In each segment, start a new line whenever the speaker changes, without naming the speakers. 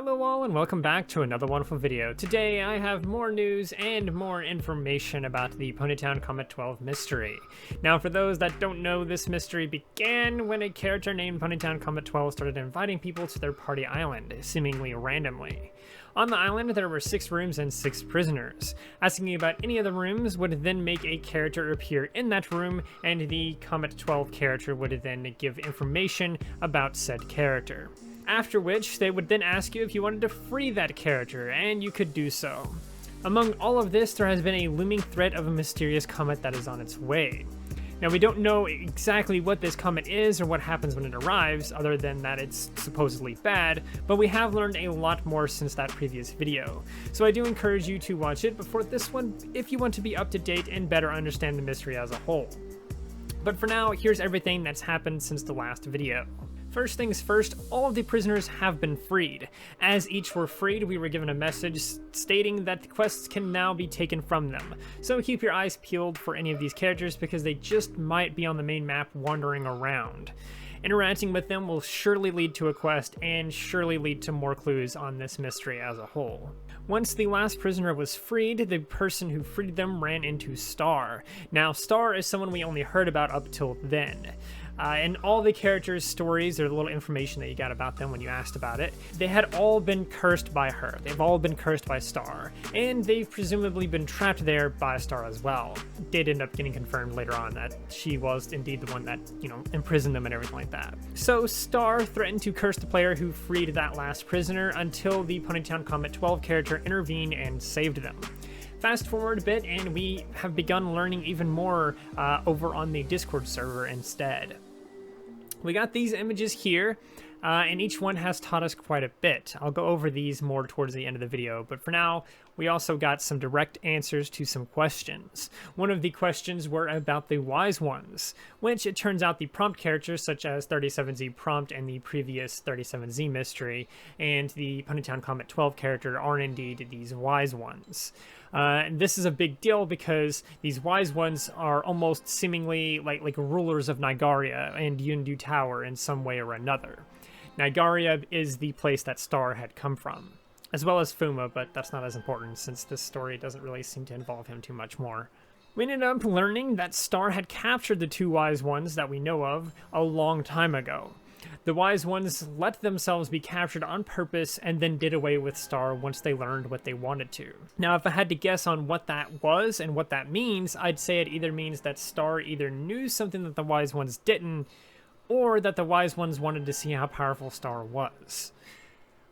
Hello all and welcome back to another wonderful video. Today I have more news and more information about the Ponytown Comet 12 mystery. Now for those that don't know, this mystery began when a character named Ponytown Comet 12 started inviting people to their party island, seemingly randomly. On the island there were 6 rooms and 6 prisoners. Asking about any of the rooms would then make a character appear in that room, and the Comet 12 character would then give information about said character. After which, they would then ask you if you wanted to free that character, and you could do so. Among all of this, there has been a looming threat of a mysterious comet that is on its way. Now, we don't know exactly what this comet is or what happens when it arrives, other than that it's supposedly bad, but we have learned a lot more since that previous video. So I do encourage you to watch it before this one if you want to be up to date and better understand the mystery as a whole. But for now, here's everything that's happened since the last video. First things first, all of the prisoners have been freed. As each were freed, we were given a message stating that the quests can now be taken from them. So keep your eyes peeled for any of these characters because they just might be on the main map wandering around. Interacting with them will surely lead to a quest and surely lead to more clues on this mystery as a whole. Once the last prisoner was freed, the person who freed them ran into Star. Now, Star is someone we only heard about up till then. And all the characters' stories, or the little information that you got about them when you asked about it, they had all been cursed by her. They've all been cursed by Star, and they've presumably been trapped there by Star as well. It did end up getting confirmed later on that she was indeed the one that, imprisoned them and everything like that. So Star threatened to curse the player who freed that last prisoner until the Ponytown Comet 12 character intervened and saved them. Fast forward a bit, and we have begun learning even more over on the Discord server instead. We got these images here, and each one has taught us quite a bit. I'll go over these more towards the end of the video, but for now, we also got some direct answers to some questions. One of the questions were about the Wise Ones, which it turns out the prompt characters such as 37Z Prompt and the previous 37Z Mystery, and the Ponytown Comet 12 character are indeed these Wise Ones. And this is a big deal because these Wise Ones are almost seemingly like rulers of Nigaria and Yundu Tower in some way or another. Nigaria is the place that Star had come from, as well as Fuma, but that's not as important since this story doesn't really seem to involve him too much more. We ended up learning that Star had captured the 2 Wise Ones that we know of a long time ago. The Wise Ones let themselves be captured on purpose and then did away with Star once they learned what they wanted to. Now, if I had to guess on what that was and what that means, I'd say it either means that Star either knew something that the Wise Ones didn't, or that the Wise Ones wanted to see how powerful Star was.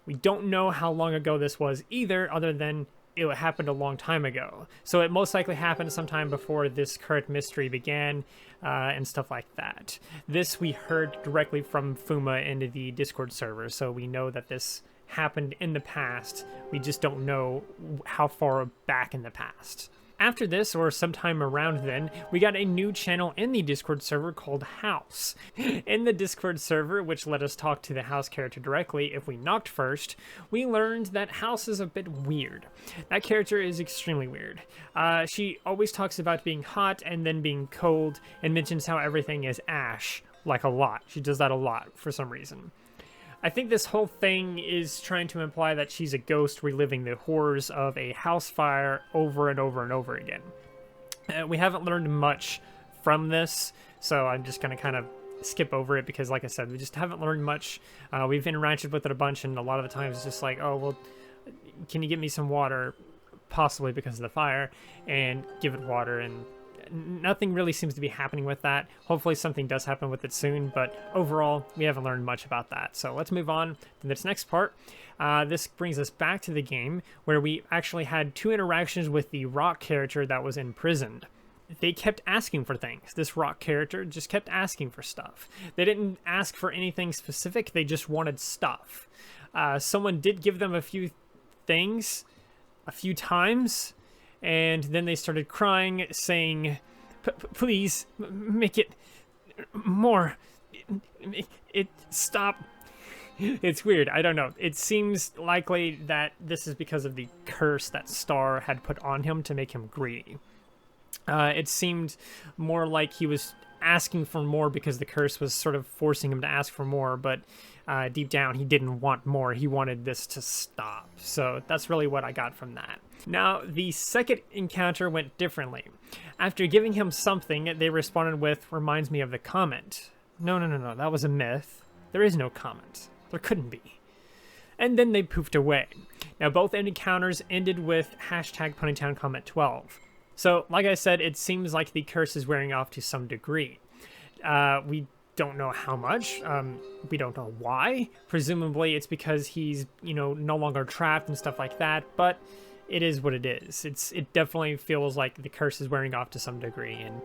We don't know how long ago this was either, other than it happened a long time ago. So it most likely happened sometime before this current mystery began, and stuff like that. This we heard directly from Fuma into the Discord server, so we know that this happened in the past. We just don't know how far back in the past. After this, or sometime around then, we got a new channel in the Discord server called House. In the Discord server, which let us talk to the House character directly if we knocked first, we learned that House is a bit weird. That character is extremely weird. She always talks about being hot and then being cold, and mentions how everything is ash, like a lot. She does that a lot for some reason. I think this whole thing is trying to imply that she's a ghost reliving the horrors of a house fire over and over and over again. We haven't learned much from this, so I'm just going to kind of skip over it because, like I said, we just haven't learned much. We've interacted with it a bunch, and a lot of the times it's just like, oh, well, can you get me some water? Possibly because of the fire, and give it water, and nothing really seems to be happening with that. Hopefully something does happen with it soon, but overall, we haven't learned much about that. So let's move on to this next part. This brings us back to the game, where we actually had 2 interactions with the Rock character that was imprisoned. They kept asking for things. This Rock character just kept asking for stuff. They didn't ask for anything specific, they just wanted stuff. Someone did give them a few things a few times, and then they started crying, saying, please, make it more. Stop. It's weird. I don't know. It seems likely that this is because of the curse that Star had put on him to make him greedy. It seemed more like he was asking for more because the curse was sort of forcing him to ask for more, but deep down he didn't want more. He wanted this to stop. So that's really what I got from that. Now, the second encounter went differently. After giving him something, they responded with, "Reminds me of the Comet." No, that was a myth. There is no Comet. There couldn't be. And then they poofed away. Now, both encounters ended with hashtag Ponytown Comet 12. So, like I said, it seems like the curse is wearing off to some degree. We don't know how much. We don't know why. Presumably, it's because he's, no longer trapped and stuff like that. But it is what it is. It definitely feels like the curse is wearing off to some degree, and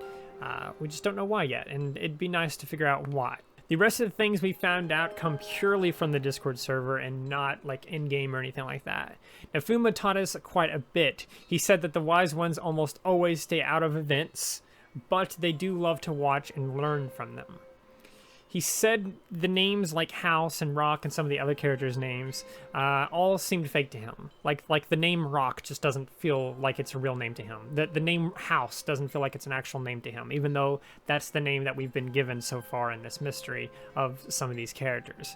we just don't know why yet. And it'd be nice to figure out why. The rest of the things we found out come purely from the Discord server and not like in-game or anything like that. Now, Fuma taught us quite a bit. He said that the wise ones almost always stay out of events, but they do love to watch and learn from them. He said the names like House and Rock and some of the other characters' names all seemed fake to him. Like the name Rock just doesn't feel like it's a real name to him. The name House doesn't feel like it's an actual name to him, even though that's the name that we've been given so far in this mystery of some of these characters.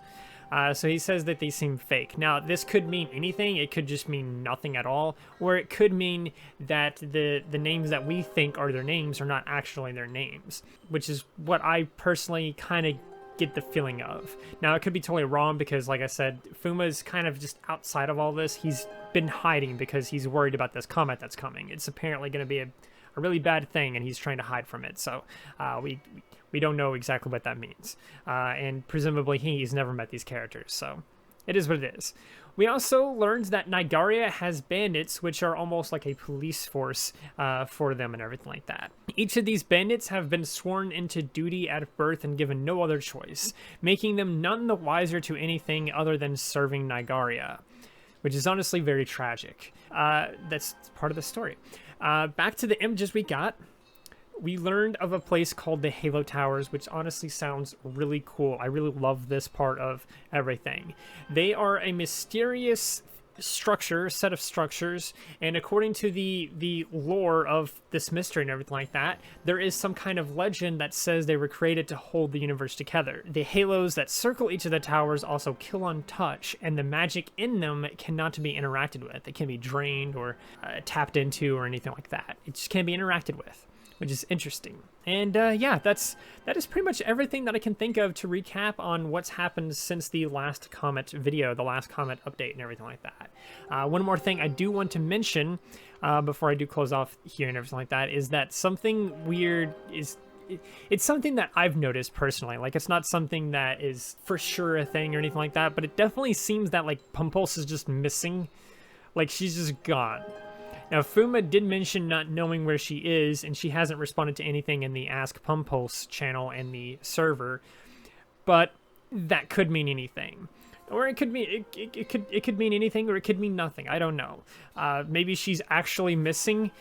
So he says that they seem fake. Now, this could mean anything. It could just mean nothing at all. Or it could mean that the names that we think are their names are not actually their names, which is what I personally kind of get the feeling of. Now, it could be totally wrong because, like I said, Fuma's kind of just outside of all this. He's been hiding because he's worried about this comet that's coming. It's apparently going to be a really bad thing, and he's trying to hide from it. So we don't know exactly what that means. And presumably he's never met these characters, so it is what it is. We also learned that Nigaria has bandits, which are almost like a police force for them and everything like that. Each of these bandits have been sworn into duty at birth and given no other choice, making them none the wiser to anything other than serving Nigaria, which is honestly very tragic. That's part of the story. Back to the images we got. We learned of a place called the Halo Towers, which honestly sounds really cool. I really love this part of everything. They are a mysterious set of structures, and according to the lore of this mystery and everything like that, there is some kind of legend that says they were created to hold the universe together. The halos that circle each of the towers also kill on touch, and the magic in them cannot be interacted with. It can be drained or tapped into or anything like that. It just can't be interacted with, which is interesting. And yeah, that is pretty much everything that I can think of to recap on what's happened since the last Comet video, the last Comet update and everything like that. One more thing I do want to mention before I do close off here and everything like that is that something weird is... It's something that I've noticed personally. Like, it's not something that is for sure a thing or anything like that, but it definitely seems that, like, Pumpulse is just missing. Like, she's just gone. Now, Fuma did mention not knowing where she is, and she hasn't responded to anything in the Ask Pumpulse channel and the server, but that could mean anything. Or it could mean it could mean anything, or it could mean nothing. I don't know. Maybe she's actually missing.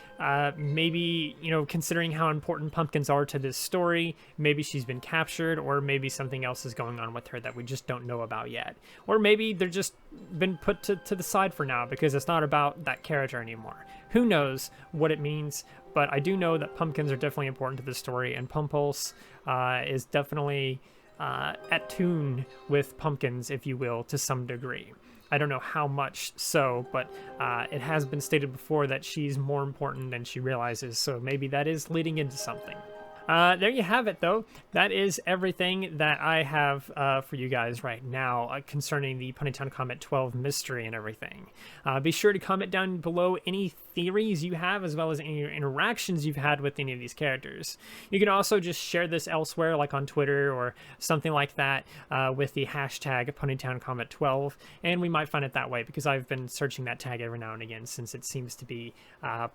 Maybe, considering how important pumpkins are to this story, maybe she's been captured, or maybe something else is going on with her that we just don't know about yet. Or maybe they're just been put to the side for now because it's not about that character anymore. Who knows what it means? But I do know that pumpkins are definitely important to the story, and Pumpulse is definitely at tune with pumpkins, if you will, to some degree. I don't know how much so, but it has been stated before that she's more important than she realizes, so maybe that is leading into something. There you have it, though. That is everything that I have for you guys right now concerning the Ponytown Comet 12 mystery and everything. Be sure to comment down below any theories you have, as well as any interactions you've had with any of these characters. You can also just share this elsewhere, like on Twitter or something like that, with the hashtag Ponytown Comet 12, and we might find it that way, because I've been searching that tag every now and again since it seems to be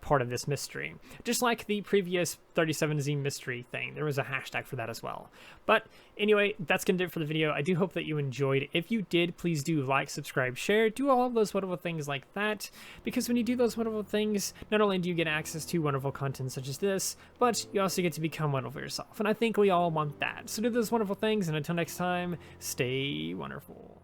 part of this mystery. Just like the previous 37Z mystery thing, there was a hashtag for that as well. But anyway, that's gonna do it for the video. I do hope that you enjoyed. If you did, please do like, subscribe, share, do all of those wonderful things like that, because when you do those wonderful things, not only do you get access to wonderful content such as this, but you also get to become wonderful yourself, and I think we all want that. So do those wonderful things, and until next time, stay wonderful.